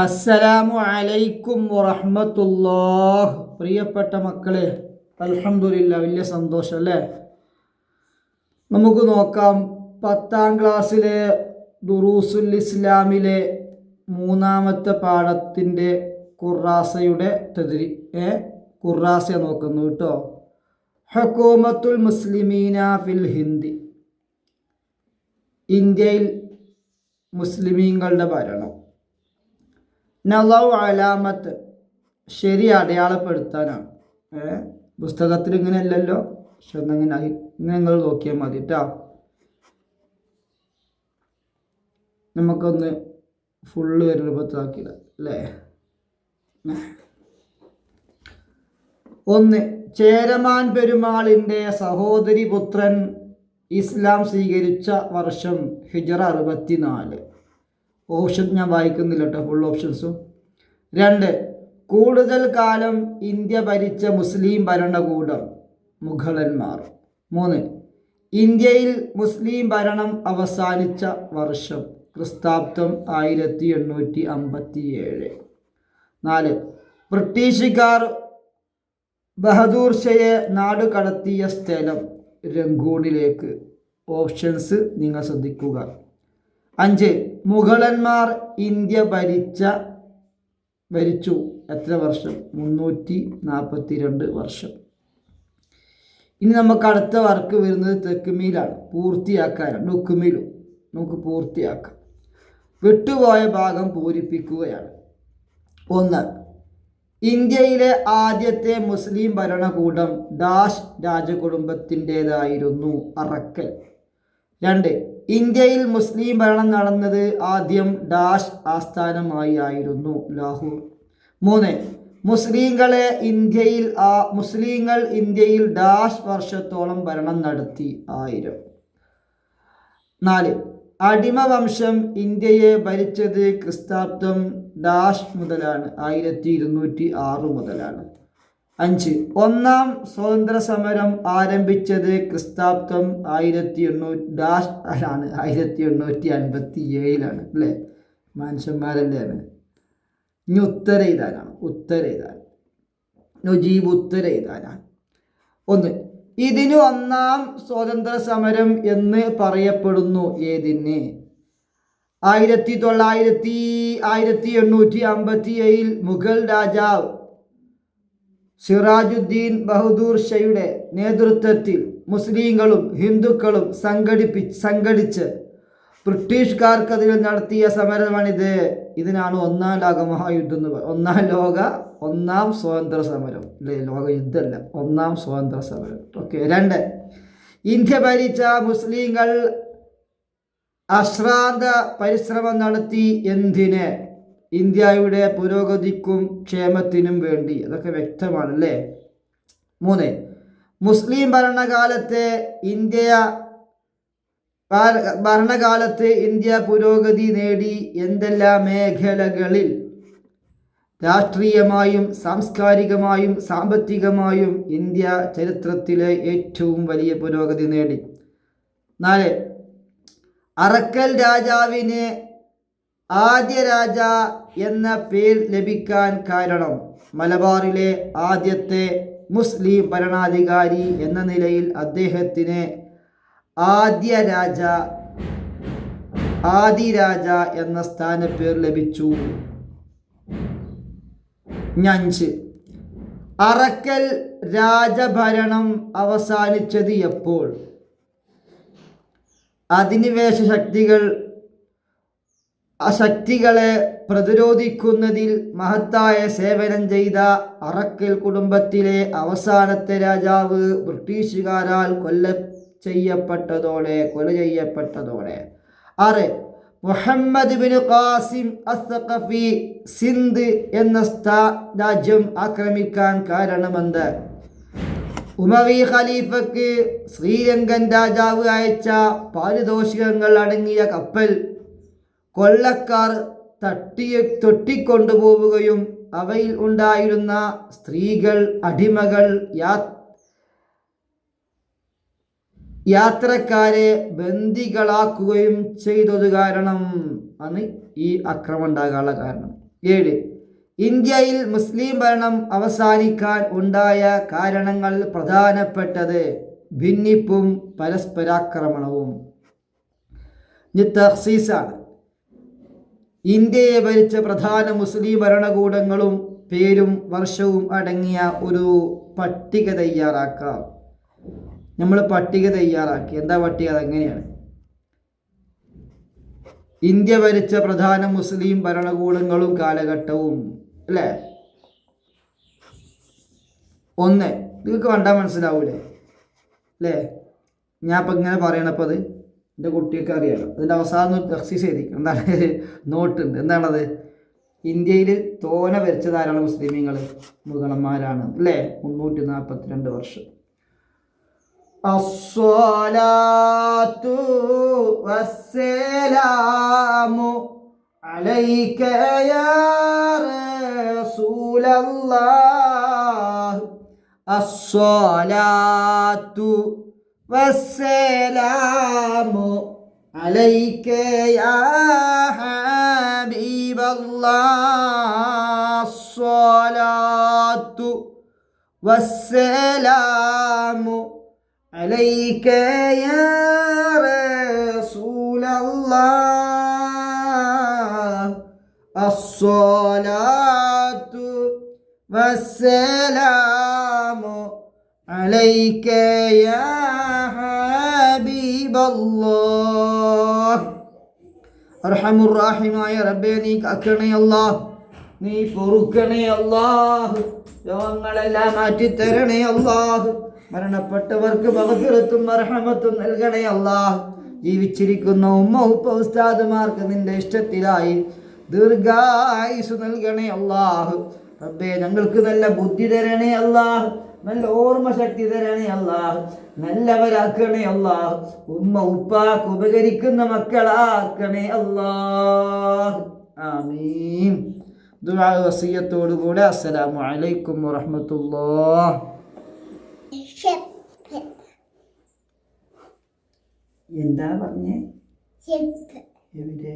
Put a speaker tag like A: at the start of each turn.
A: അസ്സലാമു അലൈക്കും വറഹ്മത്തുള്ളാഹ്. പ്രിയപ്പെട്ട മക്കളെ, അൽഹംദുലില്ലാ, വലിയ സന്തോഷം അല്ലേ. നമുക്ക് നോക്കാം 10ാം ക്ലാസ്സിലെ ദുറൂസുൽ ഇസ്ലാമിലെ 3ാമത്തെ പാഠത്തിൻ്റെ ഖുറാസയുടെ ഖുറാസ നോക്കുന്നു കേട്ടോ. ഹുകൂമത്തുൽ മുസ്ലിമീന ഫിൽ ഹിന്ദ്, ഇന്ത്യയിൽ മുസ്ലിമീങ്ങളുടെ ഭരണം. നളൗ അലാമത്ത്, ശരി അടയാളപ്പെടുത്താനാണ്. പുസ്തകത്തിൽ ഇങ്ങനെ അല്ലല്ലോ, പക്ഷെ ഇങ്ങനെ നിങ്ങൾ നോക്കിയാൽ മതി കേട്ടോ. നമുക്കൊന്ന് ഫുള്ള് രൂപത്തിലാക്കിയില്ല അല്ലേ. 1. ചേരമാൻ പെരുമാളിൻ്റെ സഹോദരി പുത്രൻ ഇസ്ലാം സ്വീകരിച്ച വർഷം ഹിജ്റ 64. ഓപ്ഷൻ ഞാൻ വായിക്കുന്നില്ല കേട്ടോ, ഫുൾ ഓപ്ഷൻസും. 2. കൂടുതൽ കാലം ഇന്ത്യ ഭരിച്ച മുസ്ലിം ഭരണകൂടം മുഗളന്മാർ. 3. ഇന്ത്യയിൽ മുസ്ലിം ഭരണം അവസാനിച്ച വർഷം ക്രിസ്താബ്ദം 1857. 4. ബ്രിട്ടീഷുകാർ ബഹദൂർ ഷയെ നാടുകടത്തിയ സ്ഥലം രംഗൂണിലേക്ക്. ഓപ്ഷൻസ് നിങ്ങൾ ശ്രദ്ധിക്കുക. 5. മുഗളന്മാർ ഇന്ത്യ ഭരിച്ചു എത്ര വർഷം? 342 വർഷം. ഇനി നമുക്ക് അടുത്ത വർക്ക് വരുന്നത് തെക്കുമീലാണ്, പൂർത്തിയാക്കാനാണ്. നുക്കുമീലും നമുക്ക് പൂർത്തിയാക്കാം. വിട്ടുപോയ ഭാഗം പൂരിപ്പിക്കുകയാണ്. 1. ഇന്ത്യയിലെ ആദ്യത്തെ മുസ്ലിം ഭരണകൂടം ഡാഷ് രാജകുടുംബത്തിൻ്റെതായിരുന്നു, അറക്കൽ. 2. ഇന്ത്യയിൽ മുസ്ലിം ഭരണം നടന്നത് ആദ്യം ഡാഷ് ആസ്ഥാനമായി ആയിരുന്നു, ലാഹോർ. 3. മുസ്ലിങ്ങൾ ഇന്ത്യയിൽ ഡാഷ് വർഷത്തോളം ഭരണം നടത്തി, 1000. 4. അടിമവംശം ഇന്ത്യയെ ഭരിച്ചത് ക്രിസ്താബ്ദം ഡാഷ് മുതലാണ്, 1206 മുതലാണ്. 5. ഒന്നാം സ്വാതന്ത്ര്യ സമരം ആരംഭിച്ചത് ക്രിസ്താബ്ദം 1857 അല്ലേ. മനുഷ്യന്മാരല്ലേ. ഇനി ഉത്തരം എഴുതാനാണ്. ഉത്തരം എഴുതാനാണ്. 1. ഇതിന് ഒന്നാം സ്വാതന്ത്ര്യ സമരം എന്ന് പറയപ്പെടുന്നു. ഏതിന്? 1857 മുഗൾ രാജാവ് സിറാജുദ്ദീൻ ബഹദൂർ ഷയുടെ നേതൃത്വത്തിൽ മുസ്ലിങ്ങളും ഹിന്ദുക്കളും സംഘടിച്ച് ബ്രിട്ടീഷുകാർക്കെതിരെ നടത്തിയ സമരമാണിത്. ഇതിനാണ് ഒന്നാം സ്വാതന്ത്ര്യ സമരം അല്ലേ, ലോക യുദ്ധമല്ല, ഒന്നാം സ്വാതന്ത്ര്യ സമരം. ഓക്കെ. 2. ഇന്ത്യ ഭരിച്ച മുസ്ലിങ്ങൾ അശ്രാന്ത പരിശ്രമം നടത്തി. എന്തിന്? ഇന്ത്യയുടെ പുരോഗതിക്കും ക്ഷേമത്തിനും വേണ്ടി. അതൊക്കെ വ്യക്തമാണല്ലേ. 3. മുസ്ലിം ഭരണകാലത്ത് ഇന്ത്യ പുരോഗതി നേടി. എന്തെല്ലാം മേഖലകളിൽ? രാഷ്ട്രീയമായും സാംസ്കാരികമായും സാമ്പത്തികമായും ഇന്ത്യ ചരിത്രത്തിലെ ഏറ്റവും വലിയ പുരോഗതി നേടി. 4. അറക്കൽ രാജാവിന് ആദ്യ രാജ എന്ന പേര് ലഭിക്കാൻ കാരണം മലബാറിലെ ആദ്യത്തെ മുസ്ലിം ഭരണാധികാരി എന്ന നിലയിൽ അദ്ദേഹത്തിന് ആദിരാജ എന്ന സ്ഥാനപ്പേർ ലഭിച്ചു. 5. അറക്കൽ രാജഭരണം അവസാനിച്ചത് എപ്പോൾ? അധിനിവേശ ശക്തികളെ പ്രതിരോധിക്കുന്നതിൽ മഹത്തായ സേവനം ചെയ്ത അറക്കൽ കുടുംബത്തിലെ അവസാനത്തെ രാജാവ് ബ്രിട്ടീഷുകാരാൽ കൊല ചെയ്യപ്പെട്ടതോടെ. 6. മുഹമ്മദ് ബിൻ ഖാസിം അസ്സഖഫി സിന്ധ് എന്ന രാജ്യം ആക്രമിക്കാൻ കാരണമെന്ത്? ഉമവി ഖലീഫയ്ക്ക് ശ്രീലങ്കൻ രാജാവ് അയച്ച പാരിതോഷികങ്ങൾ അടങ്ങിയ കപ്പൽ കൊള്ളക്കാർ തൊട്ടിക്കൊണ്ടുപോവുകയും അവയിൽ ഉണ്ടായിരുന്ന സ്ത്രീകൾ, അടിമകൾ, യാത്രക്കാരെ ബന്ദികളാക്കുകയും ചെയ്തത് കാരണം ആണ് ഈ ആക്രമണം ഉണ്ടാകാനുള്ള കാരണം. 7. ഇന്ത്യയിൽ മുസ്ലിം ഭരണം അവസാനിക്കാൻ ഉണ്ടായ കാരണങ്ങൾ പ്രധാനപ്പെട്ടത് ഭിന്നിപ്പും പരസ്പരാക്രമണവും. ഇത് തഖ്സീസാണ്. ഇന്ത്യയെ ഭരിച്ച പ്രധാന മുസ്ലിം ഭരണകൂടങ്ങളും പേരും വർഷവും അടങ്ങിയ ഒരു പട്ടിക തയ്യാറാക്കാം. നമ്മൾ പട്ടിക തയ്യാറാക്കി. എന്താ പട്ടിക? അതെങ്ങനെയാണ്? ഇന്ത്യ ഭരിച്ച പ്രധാന മുസ്ലിം ഭരണകൂടങ്ങളും കാലഘട്ടവും അല്ലേ? 1 നിങ്ങൾക്ക് കണ്ടാൽ മനസ്സിലാവൂലേ അല്ലേ? ഞാൻ ഇപ്പം ഇങ്ങനെ പറയണപ്പോൾ അത് എൻ്റെ കുട്ടിയൊക്കെ അറിയാലോ. അതിൻ്റെ അവസാനം തഖ്സീസ് ചെയ്തിരിക്കും. എന്താണ്? നോട്ടുണ്ട്. എന്താണത്? ഇന്ത്യയിൽ തോന ഭരിച്ചത് ആരാണ്? മുസ്ലിമീങ്ങൾ, മുഗളന്മാരാണ് അല്ലേ? 342 വർഷം. അസ്സലാത്തു വസ്സലാമു അലൈക യാ റസൂലല്ലാഹ്. അസ്സലാത്തു വസ്സലാമു അലൈക യാ ഹബീബല്ലാഹ്. അസ്സലാത്തു വസ്സലാമു عليك يا رسول الله. الصلاة والسلام عليك يا حبيب الله. അർഹമുർ റഹീമായ റബ്ബേ, നീ കാക്കണേ അല്ലാഹ്, നീ പൊറുക്കണേ അല്ലാഹ്, രോഗങ്ങളെല്ലാം മാറ്റിത്തരണേ അല്ലാഹ്, മരണപ്പെട്ടവർക്ക് മഗ്ഫിറത്തും മർഹമത്തും നൽകണേ അല്ലാഹ്. ജീവിച്ചിരിക്കുന്ന ഉമ്മ ഉപ്പ ഉസ്താദുമാർക്ക് നിന്റെ ഇഷ്ടത്തിലായി ദീർഘായുസ് നൽകണേ അല്ലാഹ്. റബ്ബേ, ഞങ്ങൾക്ക് നല്ല ബുദ്ധി തരണേ അല്ലാഹ്, നല്ല ഓർമ്മ ശക്തി തരണേ അല്ലാഹ്, നല്ലവരാക്കണേ അല്ലാഹ്, ഉമ്മ ഉപ്പാക്ക് ഉപകരിക്കുന്ന മക്കളാക്കണേ അല്ലാഹ്. ആമീൻ. ദുആ വസിയത്തോടു കൂടെ അസ്സലാമു അലൈക്കും വറഹ്മത്തുള്ളാഹി. എന്താ പറഞ്ഞേ? എവിടെ?